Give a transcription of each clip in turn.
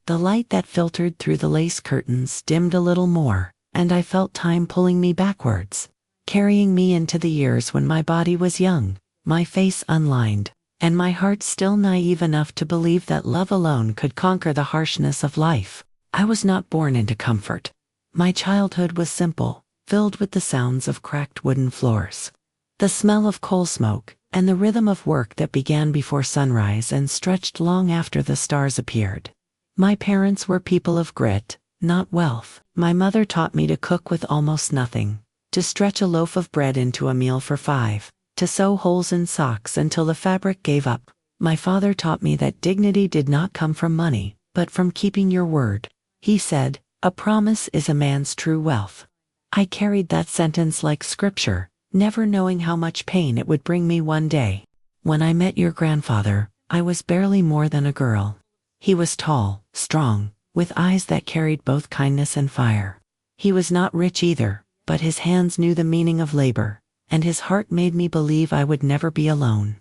The light that filtered through the lace curtains dimmed a little more, and I felt time pulling me backwards, carrying me into the years when my body was young, my face unlined, and my heart still naive enough to believe that love alone could conquer the harshness of life. I was not born into comfort. My childhood was simple, filled with the sounds of cracked wooden floors, the smell of coal smoke, and the rhythm of work that began before sunrise and stretched long after the stars appeared. My parents were people of grit, not wealth. My mother taught me to cook with almost nothing, to stretch a loaf of bread into a meal for 5, to sew holes in socks until the fabric gave up. My father taught me that dignity did not come from money, but from keeping your word. He said, "A promise is a man's true wealth." I carried that sentence like scripture, never knowing how much pain it would bring me one day. When I met your grandfather, I was barely more than a girl. He was tall, strong, with eyes that carried both kindness and fire. He was not rich either, but his hands knew the meaning of labor, and his heart made me believe I would never be alone.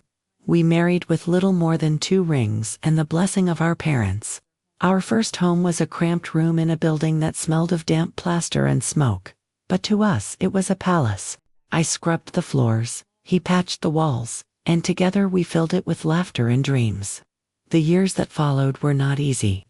We married with little more than 2 rings and the blessing of our parents. Our first home was a cramped room in a building that smelled of damp plaster and smoke, but to us it was a palace. I scrubbed the floors, he patched the walls, and together we filled it with laughter and dreams. The years that followed were not easy.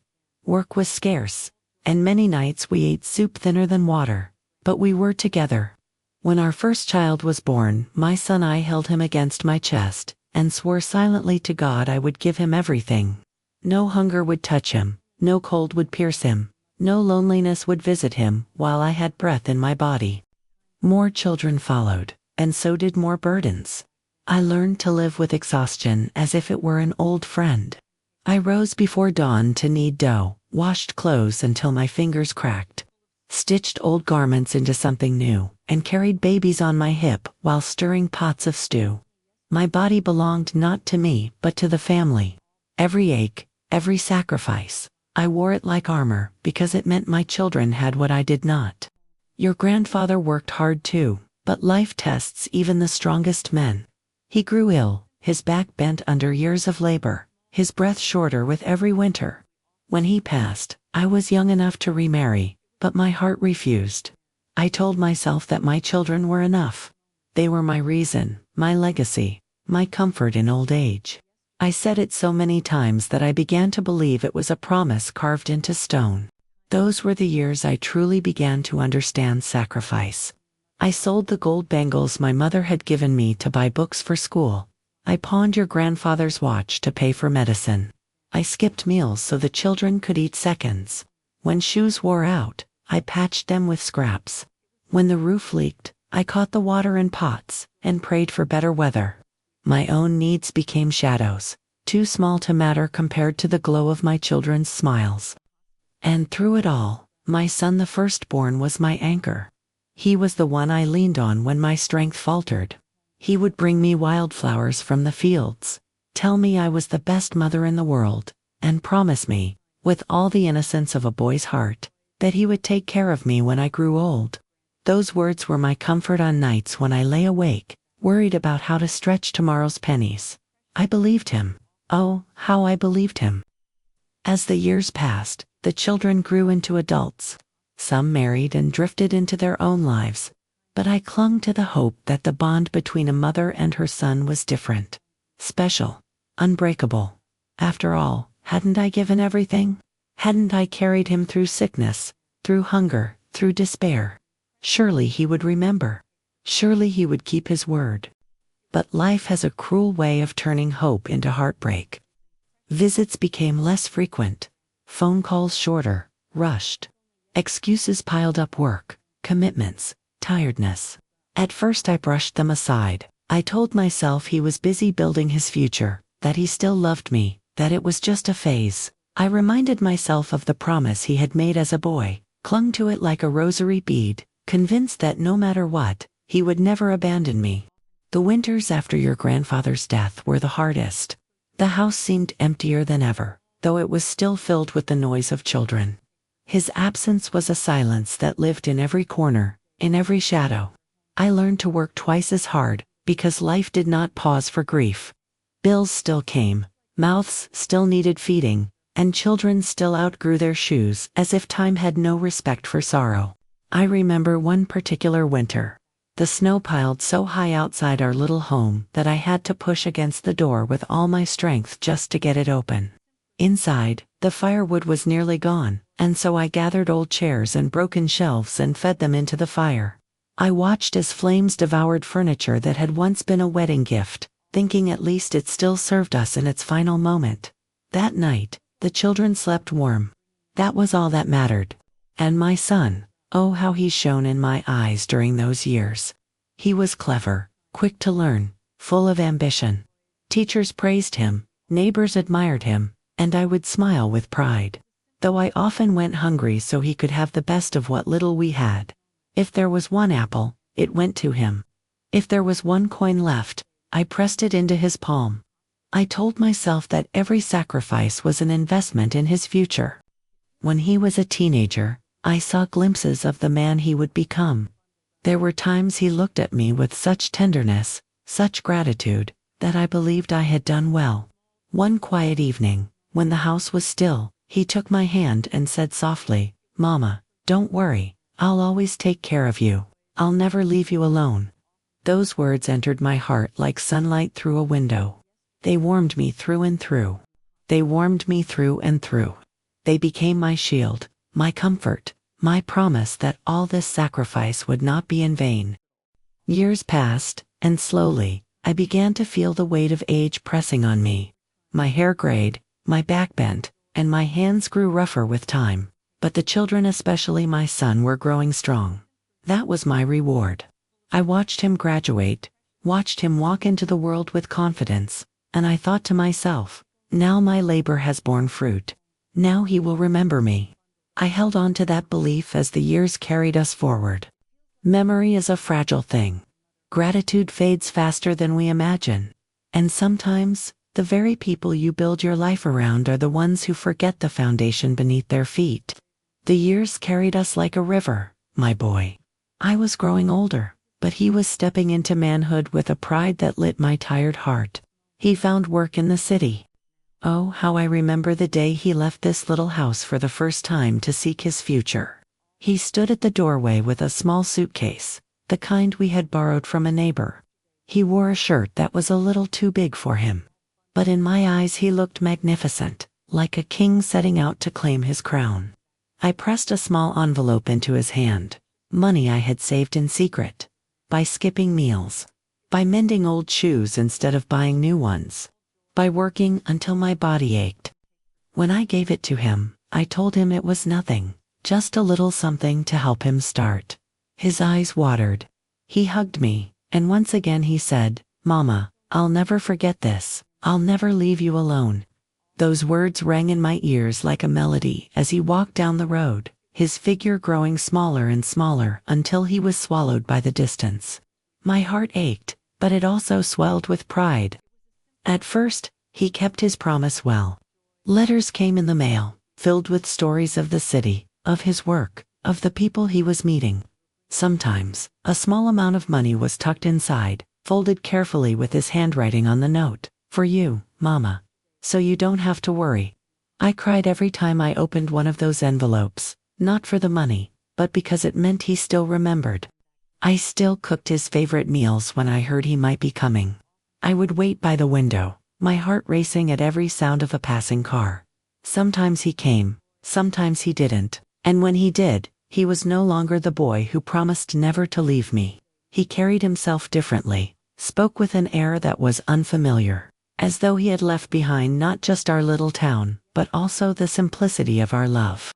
Work was scarce, and many nights we ate soup thinner than water, but we were together. When our first child was born, my son I held him against my chest, and swore silently to God I would give him everything. No hunger would touch him, no cold would pierce him, no loneliness would visit him while I had breath in my body. More children followed, and so did more burdens. I learned to live with exhaustion as if it were an old friend. I rose before dawn to knead dough, washed clothes until my fingers cracked, stitched old garments into something new, and carried babies on my hip while stirring pots of stew. My body belonged not to me but to the family. Every ache, every sacrifice, I wore it like armor because it meant my children had what I did not. Your grandfather worked hard too, but life tests even the strongest men. He grew ill, his back bent under years of labor, his breath shorter with every winter. When he passed, I was young enough to remarry, but my heart refused. I told myself that my children were enough. They were my reason, my legacy, my comfort in old age. I said it so many times that I began to believe it was a promise carved into stone. Those were the years I truly began to understand sacrifice. I sold the gold bangles my mother had given me to buy books for school. I pawned your grandfather's watch to pay for medicine. I skipped meals so the children could eat seconds. When shoes wore out, I patched them with scraps. When the roof leaked, I caught the water in pots and prayed for better weather. My own needs became shadows, too small to matter compared to the glow of my children's smiles. And through it all, my son the firstborn was my anchor. He was the one I leaned on when my strength faltered. He would bring me wildflowers from the fields, tell me I was the best mother in the world, and promise me, with all the innocence of a boy's heart, that he would take care of me when I grew old. Those words were my comfort on nights when I lay awake, worried about how to stretch tomorrow's pennies. I believed him. Oh, how I believed him. As the years passed, the children grew into adults. Some married and drifted into their own lives, but I clung to the hope that the bond between a mother and her son was different, special, unbreakable. After all, hadn't I given everything? Hadn't I carried him through sickness, through hunger, through despair? Surely he would remember. Surely he would keep his word. But life has a cruel way of turning hope into heartbreak. Visits became less frequent, phone calls shorter, rushed. Excuses piled up: work, commitments, tiredness. At first I brushed them aside. I told myself he was busy building his future, that he still loved me, that it was just a phase. I reminded myself of the promise he had made as a boy, clung to it like a rosary bead, convinced that no matter what, he would never abandon me. The winters after your grandfather's death were the hardest. The house seemed emptier than ever, though it was still filled with the noise of children. His absence was a silence that lived in every corner, in every shadow. I learned to work twice as hard, because life did not pause for grief. Bills still came, mouths still needed feeding, and children still outgrew their shoes as if time had no respect for sorrow. I remember one particular winter. The snow piled so high outside our little home that I had to push against the door with all my strength just to get it open. Inside, the firewood was nearly gone, and so I gathered old chairs and broken shelves and fed them into the fire. I watched as flames devoured furniture that had once been a wedding gift, thinking at least it still served us in its final moment. That night, the children slept warm. That was all that mattered. And my son, oh how he shone in my eyes during those years. He was clever, quick to learn, full of ambition. Teachers praised him, neighbors admired him, and I would smile with pride. Though I often went hungry so he could have the best of what little we had. If there was one apple, it went to him. If there was one coin left, I pressed it into his palm. I told myself that every sacrifice was an investment in his future. When he was a teenager, I saw glimpses of the man he would become. There were times he looked at me with such tenderness, such gratitude, that I believed I had done well. One quiet evening, when the house was still, he took my hand and said softly, "Mama, don't worry, I'll always take care of you. I'll never leave you alone." Those words entered my heart like sunlight through a window. They warmed me through and through. They warmed me through and through. They became my shield, my comfort, my promise that all this sacrifice would not be in vain. Years passed, and slowly, I began to feel the weight of age pressing on me. My hair grayed, my back bent, and my hands grew rougher with time. But the children, especially my son, were growing strong. That was my reward. I watched him graduate, watched him walk into the world with confidence, and I thought to myself, now my labor has borne fruit. Now he will remember me. I held on to that belief as the years carried us forward. Memory is a fragile thing. Gratitude fades faster than we imagine. And sometimes, the very people you build your life around are the ones who forget the foundation beneath their feet. The years carried us like a river, my boy. I was growing older, but he was stepping into manhood with a pride that lit my tired heart. He found work in the city. Oh, how I remember the day he left this little house for the first time to seek his future. He stood at the doorway with a small suitcase, the kind we had borrowed from a neighbor. He wore a shirt that was a little too big for him. But in my eyes he looked magnificent, like a king setting out to claim his crown. I pressed a small envelope into his hand, money I had saved in secret, by skipping meals, by mending old shoes instead of buying new ones, by working until my body ached. When I gave it to him, I told him it was nothing, just a little something to help him start. His eyes watered. He hugged me, and once again he said, "Mama, I'll never forget this. I'll never leave you alone." Those words rang in my ears like a melody as he walked down the road, his figure growing smaller and smaller until he was swallowed by the distance. My heart ached, but it also swelled with pride. At first, he kept his promise well. Letters came in the mail, filled with stories of the city, of his work, of the people he was meeting. Sometimes, a small amount of money was tucked inside, folded carefully with his handwriting on the note, "For you, Mama. So you don't have to worry." I cried every time I opened one of those envelopes, not for the money, but because it meant he still remembered. I still cooked his favorite meals when I heard he might be coming. I would wait by the window, my heart racing at every sound of a passing car. Sometimes he came, sometimes he didn't, and when he did, he was no longer the boy who promised never to leave me. He carried himself differently, spoke with an air that was unfamiliar, as though he had left behind not just our little town, but also the simplicity of our love.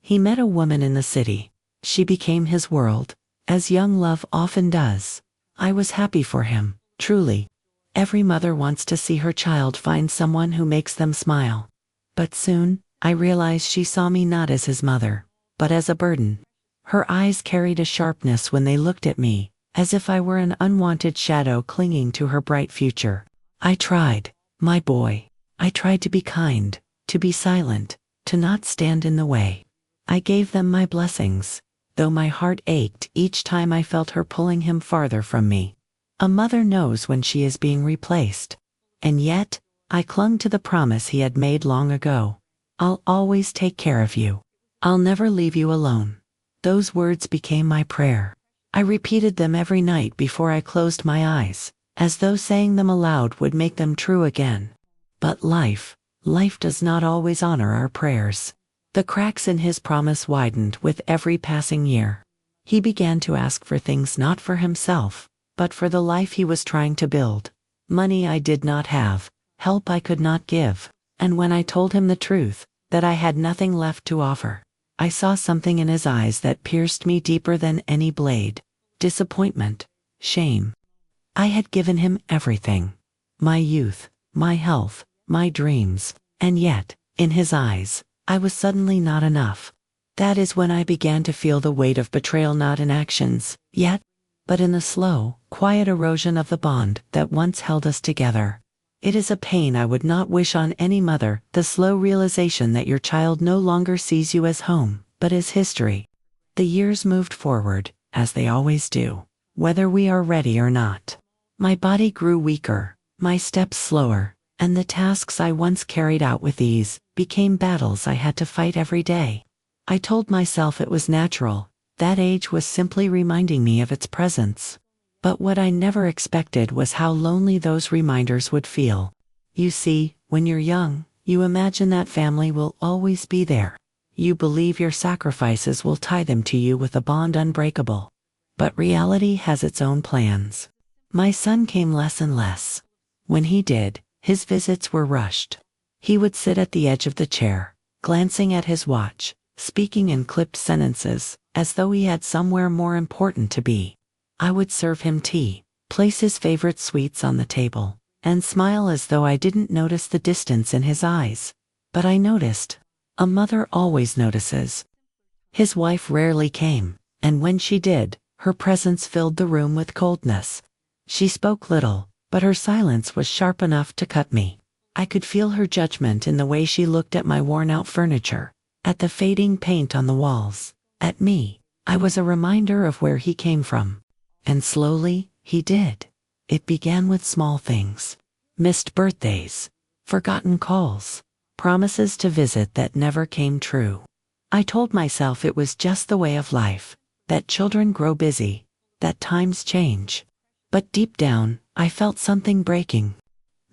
He met a woman in the city. She became his world, as young love often does. I was happy for him, truly. Every mother wants to see her child find someone who makes them smile. But soon, I realized she saw me not as his mother, but as a burden. Her eyes carried a sharpness when they looked at me, as if I were an unwanted shadow clinging to her bright future. I tried, my boy. I tried to be kind, to be silent, to not stand in the way. I gave them my blessings, though my heart ached each time I felt her pulling him farther from me. A mother knows when she is being replaced. And yet, I clung to the promise he had made long ago. I'll always take care of you. I'll never leave you alone. Those words became my prayer. I repeated them every night before I closed my eyes, as though saying them aloud would make them true again. But life does not always honor our prayers. The cracks in his promise widened with every passing year. He began to ask for things not for himself, but for the life he was trying to build. Money I did not have, help I could not give, and when I told him the truth, that I had nothing left to offer, I saw something in his eyes that pierced me deeper than any blade. Disappointment, shame. I had given him everything. My youth, my health, my dreams, and yet, in his eyes, I was suddenly not enough. That is when I began to feel the weight of betrayal, not in actions, yet, but in the slow, quiet erosion of the bond that once held us together. It is a pain I would not wish on any mother, the slow realization that your child no longer sees you as home, but as history. The years moved forward, as they always do, whether we are ready or not. My body grew weaker, my steps slower, and the tasks I once carried out with ease became battles I had to fight every day. I told myself it was natural, that age was simply reminding me of its presence. But what I never expected was how lonely those reminders would feel. You see, when you're young, you imagine that family will always be there. You believe your sacrifices will tie them to you with a bond unbreakable. But reality has its own plans. My son came less and less. When he did, his visits were rushed. He would sit at the edge of the chair, glancing at his watch, speaking in clipped sentences, as though he had somewhere more important to be. I would serve him tea, place his favorite sweets on the table, and smile as though I didn't notice the distance in his eyes. But I noticed. A mother always notices. His wife rarely came, and when she did, her presence filled the room with coldness. She spoke little, but her silence was sharp enough to cut me. I could feel her judgment in the way she looked at my worn-out furniture, at the fading paint on the walls, at me. I was a reminder of where he came from. And slowly, he did. It began with small things. Missed birthdays, forgotten calls, promises to visit that never came true. I told myself it was just the way of life, that children grow busy, that times change. But deep down, I felt something breaking.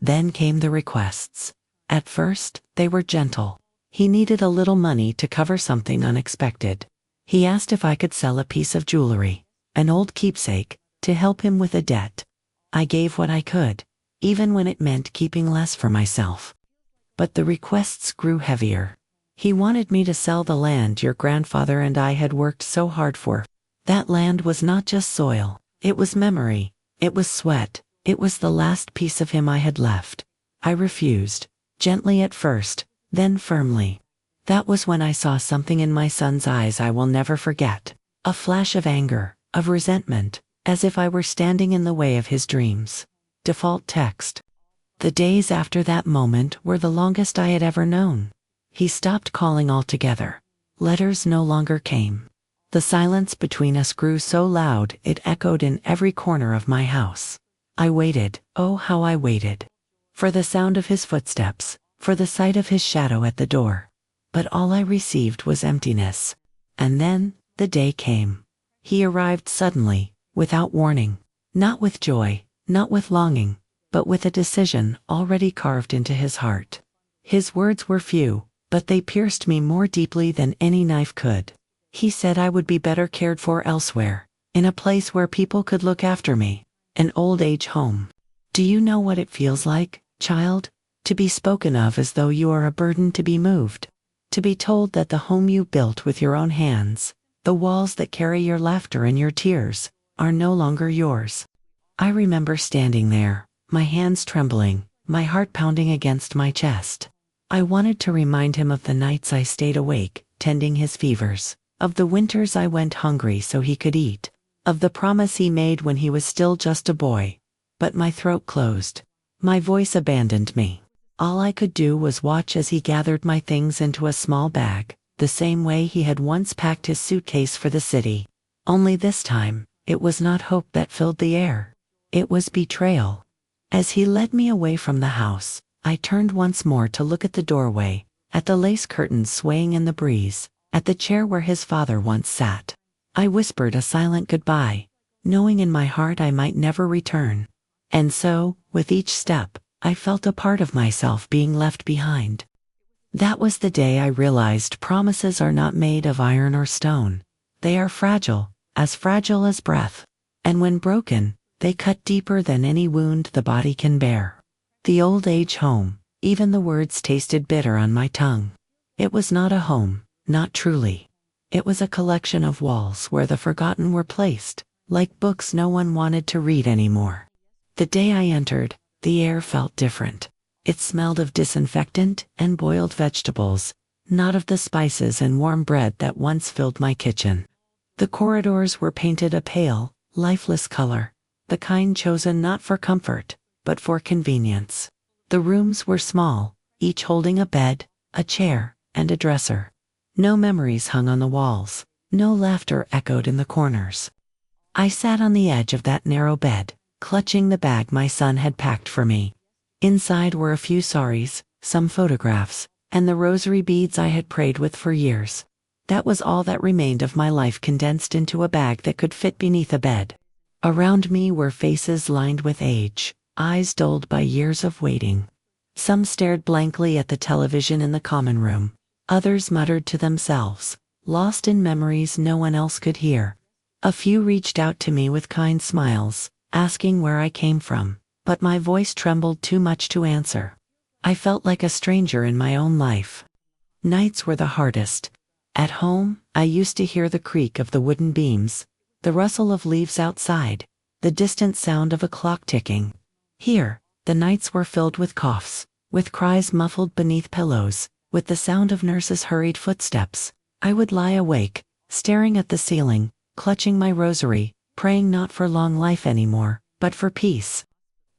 Then came the requests. At first, they were gentle. He needed a little money to cover something unexpected. He asked if I could sell a piece of jewelry, an old keepsake, to help him with a debt. I gave what I could, even when it meant keeping less for myself. But the requests grew heavier. He wanted me to sell the land your grandfather and I had worked so hard for. That land was not just soil, it was memory, it was sweat, it was the last piece of him I had left. I refused, gently at first, then firmly. That was when I saw something in my son's eyes I will never forget. A flash of anger, of resentment, as if I were standing in the way of his dreams. Default text. The days after that moment were the longest I had ever known. He stopped calling altogether. Letters no longer came. The silence between us grew so loud it echoed in every corner of my house. I waited, oh how I waited. For the sound of his footsteps, for the sight of his shadow at the door. But all I received was emptiness. And then, the day came. He arrived suddenly, without warning. Not with joy, not with longing, but with a decision already carved into his heart. His words were few, but they pierced me more deeply than any knife could. He said I would be better cared for elsewhere, in a place where people could look after me, an old age home. Do you know what it feels like, child? To be spoken of as though you are a burden to be moved. To be told that the home you built with your own hands, the walls that carry your laughter and your tears, are no longer yours. I remember standing there, my hands trembling, my heart pounding against my chest. I wanted to remind him of the nights I stayed awake, tending his fevers, of the winters I went hungry so he could eat, of the promise he made when he was still just a boy. But my throat closed. My voice abandoned me. All I could do was watch as he gathered my things into a small bag, the same way he had once packed his suitcase for the city. Only this time, it was not hope that filled the air. It was betrayal. As he led me away from the house, I turned once more to look at the doorway, at the lace curtains swaying in the breeze, at the chair where his father once sat. I whispered a silent goodbye, knowing in my heart I might never return. And so, with each step, I felt a part of myself being left behind. That was the day I realized promises are not made of iron or stone. They are fragile as breath. And when broken, they cut deeper than any wound the body can bear. The old age home, even the words tasted bitter on my tongue. It was not a home, not truly. It was a collection of walls where the forgotten were placed, like books no one wanted to read anymore. The day I entered, the air felt different. It smelled of disinfectant and boiled vegetables, not of the spices and warm bread that once filled my kitchen. The corridors were painted a pale, lifeless color, the kind chosen not for comfort, but for convenience. The rooms were small, each holding a bed, a chair, and a dresser. No memories hung on the walls, no laughter echoed in the corners. I sat on the edge of that narrow bed, clutching the bag my son had packed for me. Inside were a few saris, some photographs, and the rosary beads I had prayed with for years. That was all that remained of my life condensed into a bag that could fit beneath a bed. Around me were faces lined with age, eyes dulled by years of waiting. Some stared blankly at the television in the common room. Others muttered to themselves, lost in memories no one else could hear. A few reached out to me with kind smiles, asking where I came from, but my voice trembled too much to answer. I felt like a stranger in my own life. Nights were the hardest. At home, I used to hear the creak of the wooden beams, the rustle of leaves outside, the distant sound of a clock ticking. Here, the nights were filled with coughs, with cries muffled beneath pillows, with the sound of nurses' hurried footsteps. I would lie awake, staring at the ceiling, clutching my rosary, praying not for long life anymore, but for peace.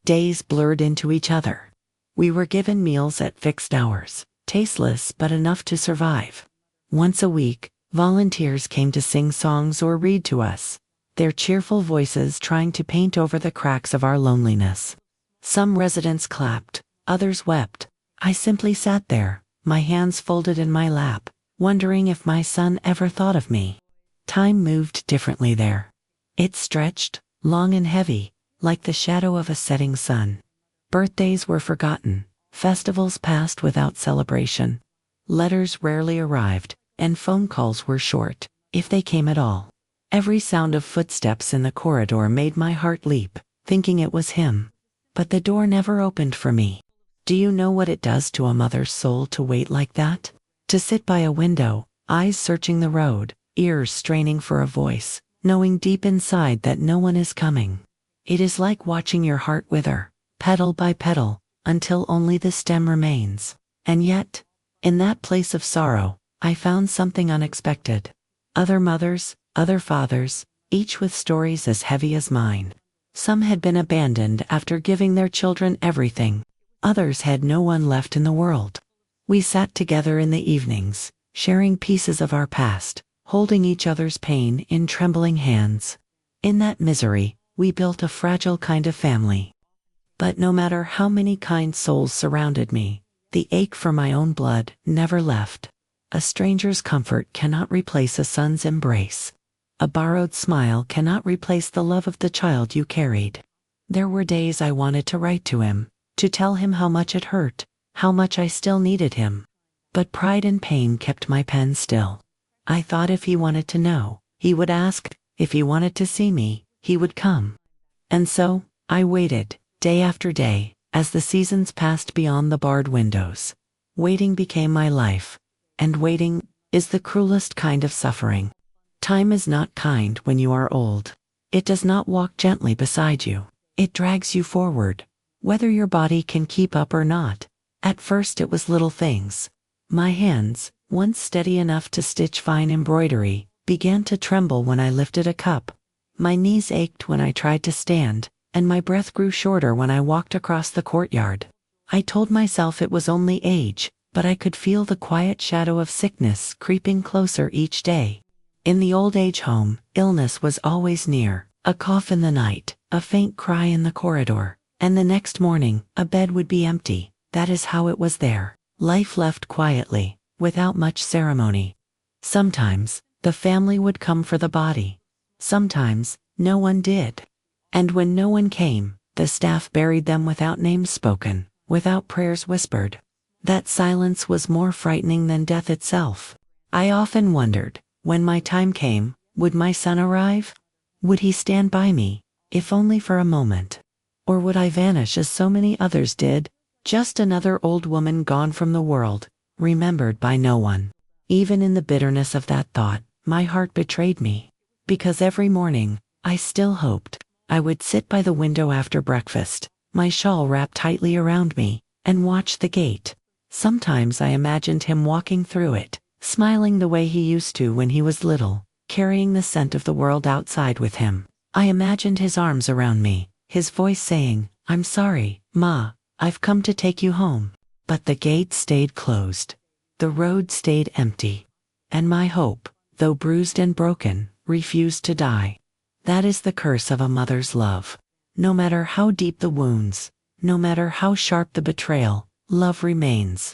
Days blurred into each other. We were given meals at fixed hours, tasteless but enough to survive. Once a week, volunteers came to sing songs or read to us, their cheerful voices trying to paint over the cracks of our loneliness. Some residents clapped, others wept. I simply sat there, my hands folded in my lap, wondering if my son ever thought of me. Time moved differently there. It stretched, long and heavy, like the shadow of a setting sun. Birthdays were forgotten, festivals passed without celebration. Letters rarely arrived, and phone calls were short, if they came at all. Every sound of footsteps in the corridor made my heart leap, thinking it was him. But the door never opened for me. Do you know what it does to a mother's soul to wait like that? To sit by a window, eyes searching the road, ears straining for a voice, knowing deep inside that no one is coming. It is like watching your heart wither, petal by petal, until only the stem remains. And yet, in that place of sorrow, I found something unexpected. Other mothers, other fathers, each with stories as heavy as mine. Some had been abandoned after giving their children everything. Others had no one left in the world. We sat together in the evenings, sharing pieces of our past, holding each other's pain in trembling hands. In that misery, we built a fragile kind of family. But no matter how many kind souls surrounded me, the ache for my own blood never left. A stranger's comfort cannot replace a son's embrace. A borrowed smile cannot replace the love of the child you carried. There were days I wanted to write to him, to tell him how much it hurt, how much I still needed him. But pride and pain kept my pen still. I thought if he wanted to know, he would ask. If he wanted to see me, he would come. And so, I waited, day after day, as the seasons passed beyond the barred windows. Waiting became my life. And waiting is the cruelest kind of suffering. Time is not kind when you are old. It does not walk gently beside you. It drags you forward, whether your body can keep up or not. At first it was little things. My hands, once steady enough to stitch fine embroidery, began to tremble when I lifted a cup. My knees ached when I tried to stand, and my breath grew shorter when I walked across the courtyard. I told myself it was only age, but I could feel the quiet shadow of sickness creeping closer each day. In the old age home, illness was always near. A cough in the night, a faint cry in the corridor, and the next morning, a bed would be empty. That is how it was there. Life left quietly, without much ceremony. Sometimes, the family would come for the body. Sometimes, no one did. And when no one came, the staff buried them without names spoken, without prayers whispered. That silence was more frightening than death itself. I often wondered, when my time came, would my son arrive? Would he stand by me, if only for a moment? Or would I vanish as so many others did, just another old woman gone from the world, remembered by no one? Even in the bitterness of that thought, my heart betrayed me. Because every morning, I still hoped. I would sit by the window after breakfast, my shawl wrapped tightly around me, and watch the gate. Sometimes I imagined him walking through it, smiling the way he used to when he was little, carrying the scent of the world outside with him. I imagined his arms around me, his voice saying, "I'm sorry, Ma, I've come to take you home." But the gate stayed closed. The road stayed empty. And my hope, though bruised and broken, refused to die. That is the curse of a mother's love. No matter how deep the wounds, no matter how sharp the betrayal, love remains.